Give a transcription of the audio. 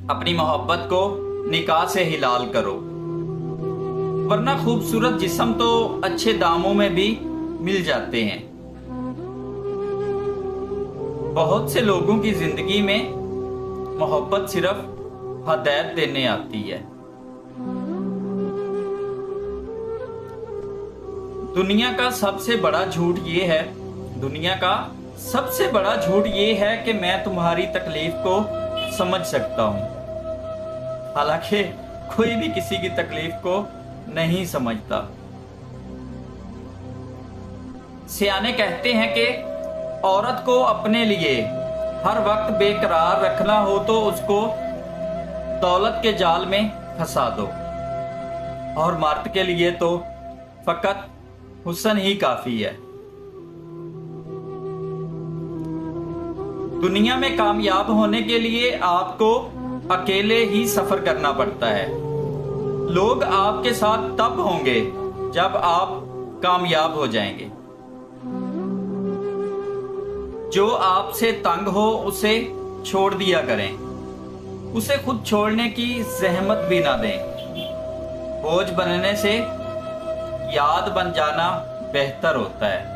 अपनी मोहब्बत को निकाह से हिलाल करो, वरना खूबसूरत जिस्म तो अच्छे दामों में भी मिल जाते हैं। बहुत से लोगों की जिंदगी में मोहब्बत सिर्फ हदायत देने आती है। दुनिया का सबसे बड़ा झूठ ये है कि मैं तुम्हारी तकलीफ को समझ सकता हूं। हालांकि कोई भी किसी की तकलीफ को नहीं समझता। सियाने कहते हैं कि औरत को अपने लिए हर वक्त बेकरार रखना हो तो उसको दौलत के जाल में फंसा दो, और मर्द के लिए तो फकत हुस्न ही काफी है। दुनिया में कामयाब होने के लिए आपको अकेले ही सफर करना पड़ता है। लोग आपके साथ तब होंगे जब आप कामयाब हो जाएंगे। जो आपसे तंग हो उसे छोड़ दिया करें, उसे खुद छोड़ने की जहमत भी ना दें। बोझ बनने से याद बन जाना बेहतर होता है।